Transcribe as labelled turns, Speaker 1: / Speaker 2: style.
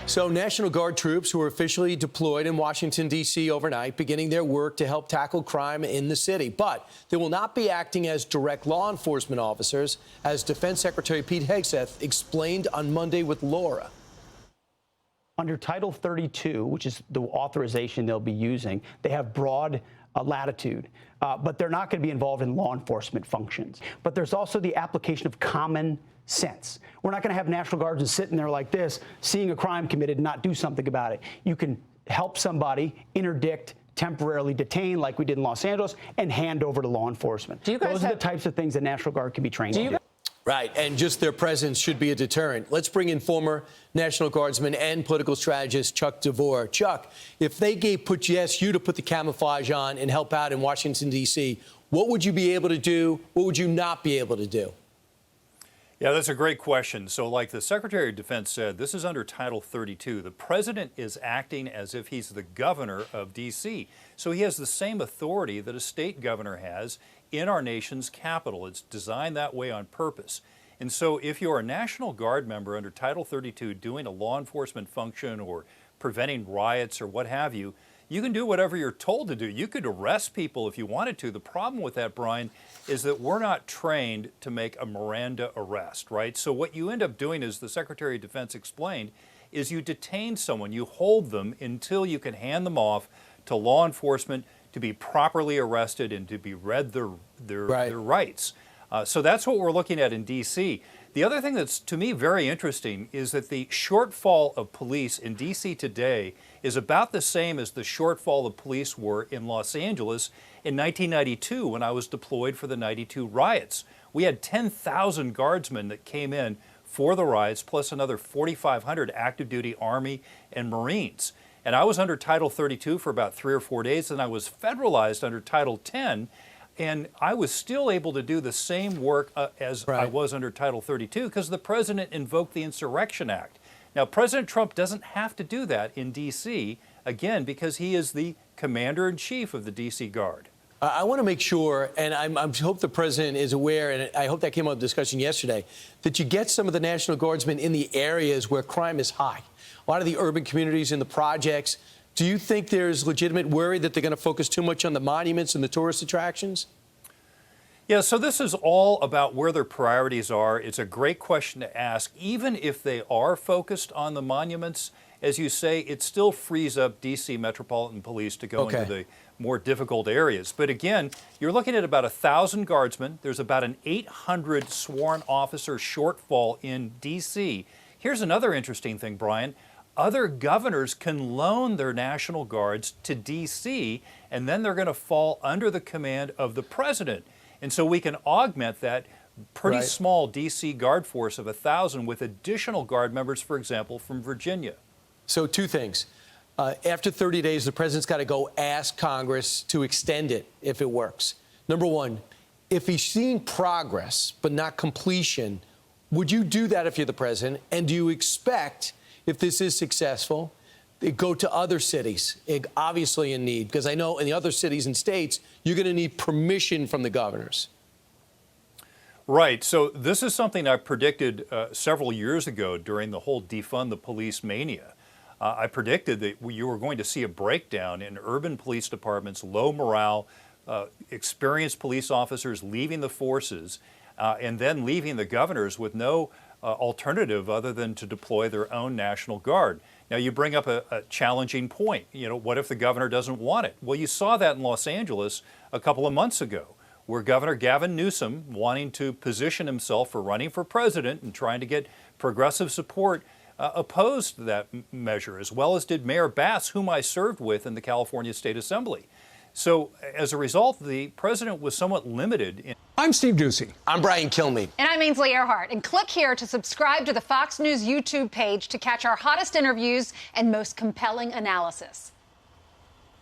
Speaker 1: So National Guard troops who were officially deployed in Washington, D.C. overnight, beginning their work to help tackle crime in the city. But they will not be acting as direct law enforcement officers, as Defense Secretary Pete Hegseth explained on Monday with Laura.
Speaker 2: Under Title 32, which is the authorization they'll be using, they have broad latitude, but they're not going to be involved in law enforcement functions. But there's also the application of common sense. We're not going to have National Guardsmen sitting there like this, seeing a crime committed and not do something about it. You can help somebody, interdict, temporarily detain, like we did in Los Angeles, and hand over to law enforcement. Those are the types of things that National Guard can be trained to do.
Speaker 1: Right, and just their presence should be a deterrent. Let's bring in former National Guardsman and political strategist Chuck DeVore. Chuck, if they asked you to put the camouflage on and help out in Washington, D.C., what would you be able to do? What would you not be able to do?
Speaker 3: Yeah, that's a great question. So like the Secretary of Defense said, this is under Title 32. The president is acting as if he's the governor of D.C. So he has the same authority that a state governor has in our nation's capital. It's designed that way on purpose. And so if you're a National Guard member under Title 32 doing a law enforcement function or preventing riots or what have you, you can do whatever you're told to do. You could arrest people if you wanted to. The problem with that, Brian, is that we're not trained to make a Miranda arrest, right? So what you end up doing, as the Secretary of Defense explained, is you detain someone, you hold them until you can hand them off to law enforcement to be properly arrested and to be read their rights. So that's what we're looking at in D.C. The other thing that's, to me, very interesting is that the shortfall of police in D.C. today is about the same as the shortfall of police were in Los Angeles in 1992 when I was deployed for the 92 riots. We had 10,000 guardsmen that came in for the riots, plus another 4,500 active duty Army and Marines. And I was under Title 32 for about 3 or 4 days, and I was federalized under Title 10. And I was still able to do the same work as I was under Title 32 because the president invoked the Insurrection Act. Now, President Trump doesn't have to do that in D.C., again, because he is the commander-in-chief of the D.C. Guard.
Speaker 1: I want to make sure, and I hope the president is aware, and I hope that came up in discussion yesterday, that you get some of the National Guardsmen in the areas where crime is high. A lot of the urban communities and the projects. Do you think there's legitimate worry that they're going to focus too much on the monuments and the tourist attractions?
Speaker 3: Yeah, so this is all about where their priorities are. It's a great question to ask. Even if they are focused on the monuments, as you say, it still frees up D.C. Metropolitan Police to go into the more difficult areas. But again, you're looking at about 1,000 guardsmen. There's about an 800 sworn officer shortfall in D.C. Here's another interesting thing, Brian. Other governors can loan their National Guards to D.C., and then they're going to fall under the command of the president. And so we can augment that pretty small D.C. Guard force of 1,000 with additional Guard members, for example, from Virginia.
Speaker 1: So two things. After 30 days, the president's got to go ask Congress to extend it if it works. Number one, if he's seeing progress but not completion, would you do that if you're the president? And do you expect, if this is successful, it go to other cities, obviously in need? Because I know in the other cities and states, you're going to need permission from the governors.
Speaker 3: Right. So this is something I predicted several years ago during the whole defund the police mania. I predicted that you were going to see a breakdown in urban police departments, low morale, experienced police officers leaving the forces, and then leaving the governors with no alternative other than to deploy their own National Guard. Now, you bring up a challenging point. You know, what if the governor doesn't want it? Well, you saw that in Los Angeles a couple of months ago, where Governor Gavin Newsom, wanting to position himself for running for president and trying to get progressive support, opposed that measure, as well as did Mayor Bass, whom I served with in the California State Assembly. So as a result, the president was somewhat limited.
Speaker 4: I'm Steve Doocy.
Speaker 1: I'm Brian Kilmeade.
Speaker 5: And I'm Ainsley Earhart. And click here to subscribe to the Fox News YouTube page to catch our hottest interviews and most compelling analysis.